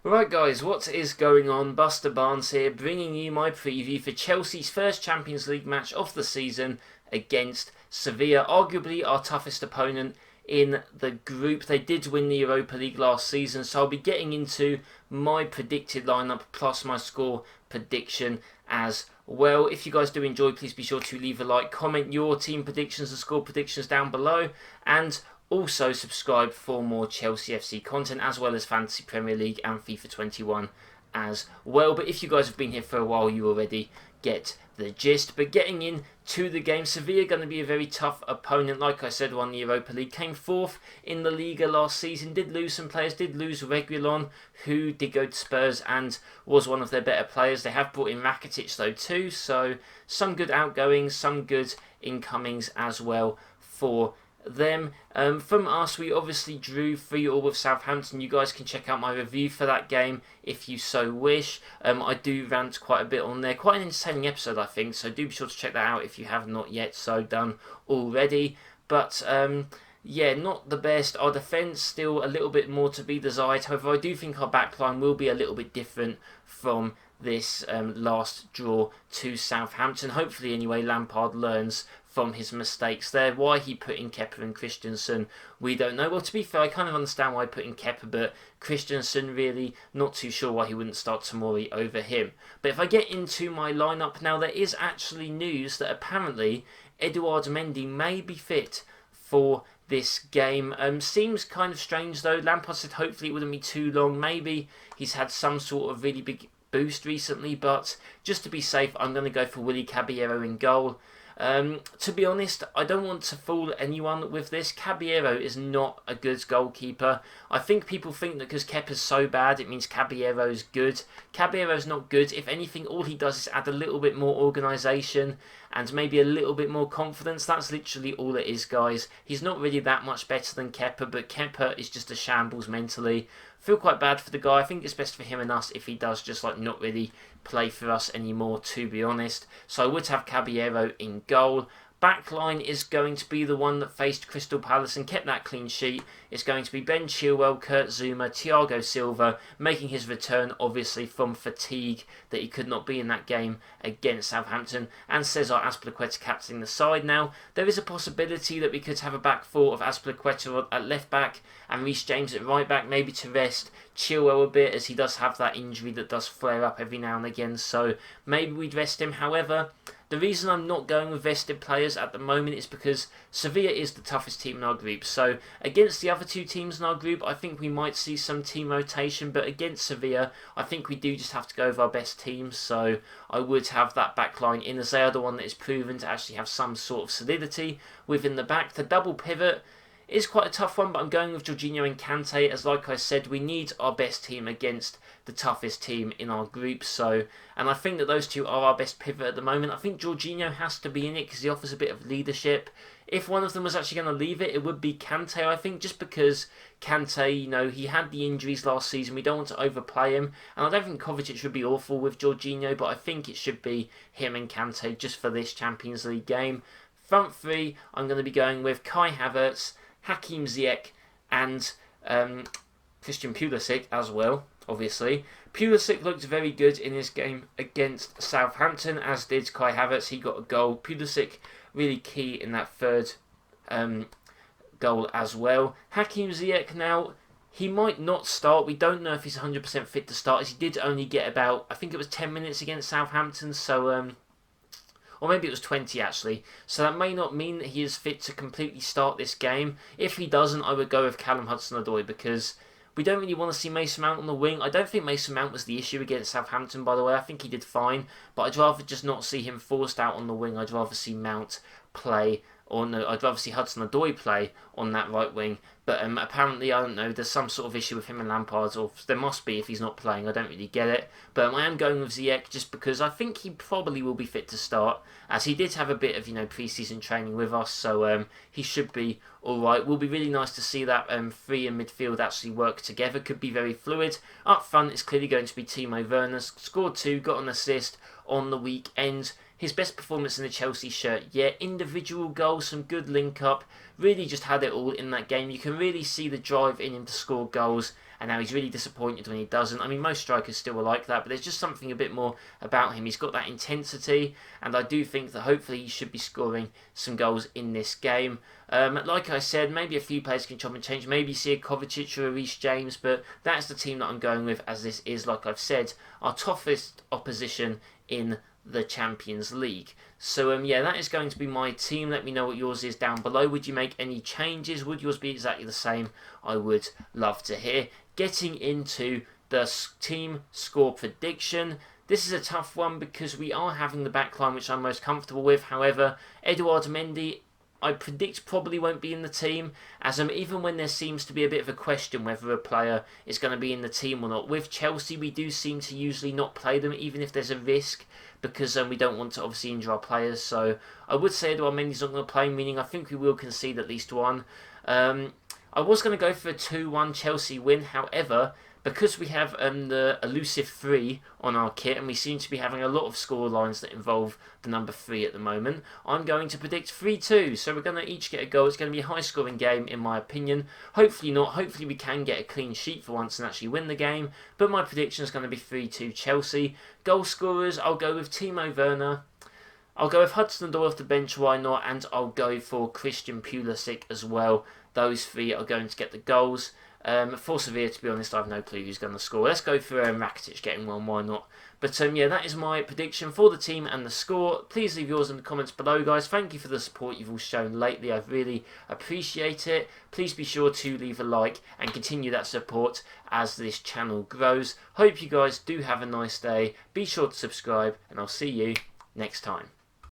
Right guys, what is going on? BusterBarnes here, bringing you my preview for Chelsea's first Champions League match of the season against Sevilla, arguably our toughest opponent in the group. They did win the Europa League last season, so I'll be getting into my predicted lineup plus my score prediction as well. If you guys do enjoy, please be sure to leave a like, comment your team predictions and score predictions down below, and also subscribe for more Chelsea FC content, as well as Fantasy Premier League and FIFA 21 as well. But if you guys have been here for a while, you already get the gist. But getting into the game, Sevilla going to be a very tough opponent. Like I said, won the Europa League, came fourth in the Liga last season, did lose some players, did lose Reguilon, who did go to Spurs and was one of their better players. They have brought in Rakitic though too, so some good outgoings, some good incomings as well for them. From us, we obviously drew 3-3 with Southampton. You guys can check out my review for that game if you so wish. I do rant quite a bit on there. Quite an entertaining episode, I think, so do be sure to check that out if you have not yet so done already. But yeah, not the best. Our defence still a little bit more to be desired. However, I do think our backline will be a little bit different from this last draw to Southampton. Hopefully, anyway, Lampard learns from his mistakes there. Why he put in Kepa and Christensen, we don't know. Well, to be fair, I kind of understand why he put in Kepa, but Christensen, really not too sure why he wouldn't start Tomori over him. But if I get into my lineup now, there is actually news that apparently Eduard Mendy may be fit for this game. Seems kind of strange though. Lampard said hopefully it wouldn't be too long. Maybe he's had some sort of really big boost recently, but just to be safe, I'm going to go for Willy Caballero in goal. To be honest, I don't want to fool anyone with this. Caballero is not a good goalkeeper. I think people think that because Kepa's so bad, it means Caballero's good. Caballero's not good. If anything, all he does is add a little bit more organisation and maybe a little bit more confidence. That's literally all it is, guys. He's not really that much better than Kepa, but Kepa is just a shambles mentally. Feel quite bad for the guy. I think it's best for him and us if he does just like not really play for us anymore, to be honest. So I would have Caballero in goal. Backline is going to be the one that faced Crystal Palace and kept that clean sheet. It's going to be Ben Chilwell, Kurt Zouma, Thiago Silva, making his return obviously from fatigue that he could not be in that game against Southampton, and Cesar Azpilicueta captaining the side. Now, there is a possibility that we could have a back four of Azpilicueta at left back and Reece James at right back, maybe to rest Chilwell a bit, as he does have that injury that does flare up every now and again, so maybe we'd rest him. However, the reason I'm not going with vested players at the moment is because Sevilla is the toughest team in our group. So against the other two teams in our group, I think we might see some team rotation. But against Sevilla, I think we do just have to go with our best teams. So I would have that back line in, as they are the one that is proven to actually have some sort of solidity within the back. The double pivot is quite a tough one, but I'm going with Jorginho and Kante, as like I said, we need our best team against the toughest team in our group. And I think that those two are our best pivot at the moment. I think Jorginho has to be in it because he offers a bit of leadership. If one of them was actually going to leave it, it would be Kante, I think, just because Kante, you know, he had the injuries last season. We don't want to overplay him. And I don't think Kovacic should be awful with Jorginho, but I think it should be him and Kante just for this Champions League game. Front three, I'm going to be going with Kai Havertz, Hakim Ziyech, and Christian Pulisic as well, obviously. Pulisic looked very good in his game against Southampton, as did Kai Havertz. He got a goal. Pulisic really key in that third goal as well. Hakim Ziyech now, he might not start. We don't know if he's 100% fit to start, as he did only get about, I think it was 10 minutes against Southampton, so or maybe it was 20 actually, so that may not mean that he is fit to completely start this game. If he doesn't, I would go with Callum Hudson-Odoi, because we don't really want to see Mason Mount on the wing. I don't think Mason Mount was the issue against Southampton, by the way. I think he did fine, but I'd rather just not see him forced out on the wing. I'd rather see Mount play, or no, I'd rather see Hudson-Odoi play on that right wing. But apparently, I don't know, there's some sort of issue with him and Lampard, or there must be if he's not playing. I don't really get it. But I am going with Ziyech just because I think he probably will be fit to start, as he did have a bit of, you know, pre-season training with us, so he should be alright. Will be really nice to see that three in midfield actually work together. Could be very fluid. Up front, it's clearly going to be Timo Werner. Scored 2, got an assist on the weekend. His best performance in the Chelsea shirt yet. Individual goals, some good link up. Really just had it all in that game. You can really see the drive in him to score goals and now he's really disappointed when he doesn't. I mean, most strikers still are like that, but there's just something a bit more about him. He's got that intensity, and I do think that hopefully he should be scoring some goals in this game. Like I said, maybe a few players can chop and change. Maybe see a Kovacic or a Reece James, but that's the team that I'm going with, as this is, like I've said, our toughest opposition in the Champions League. So yeah, that is going to be my team. Let me know what yours is down below. Would you make any changes? Would yours be exactly the same? I would love to hear. Getting into the team score prediction. This is a tough one because we are having the backline which I'm most comfortable with. However, Eduard Mendy, I predict probably won't be in the team, as even when there seems to be a bit of a question whether a player is going to be in the team or not. With Chelsea, we do seem to usually not play them, even if there's a risk, because we don't want to obviously injure our players. So I would say Eduard Mendy's not going to play, meaning I think we will concede at least one. I was going to go for a 2-1 Chelsea win, however, because we have the elusive 3 on our kit, and we seem to be having a lot of score lines that involve the number 3 at the moment, I'm going to predict 3-2. So we're going to each get a goal. It's going to be a high-scoring game, in my opinion. Hopefully not. Hopefully we can get a clean sheet for once and actually win the game. But my prediction is going to be 3-2 Chelsea. Goal scorers, I'll go with Timo Werner. I'll go with Hudson-Odoi off the bench, why not? And I'll go for Christian Pulisic as well. Those 3 are going to get the goals. For Sevilla, to be honest, I have no clue who's going to score. Let's go for Rakitic getting one, why not? But yeah, that is my prediction for the team and the score. Please leave yours in the comments below, guys. Thank you for the support you've all shown lately. I really appreciate it. Please be sure to leave a like and continue that support as this channel grows. Hope you guys do have a nice day. Be sure to subscribe, and I'll see you next time.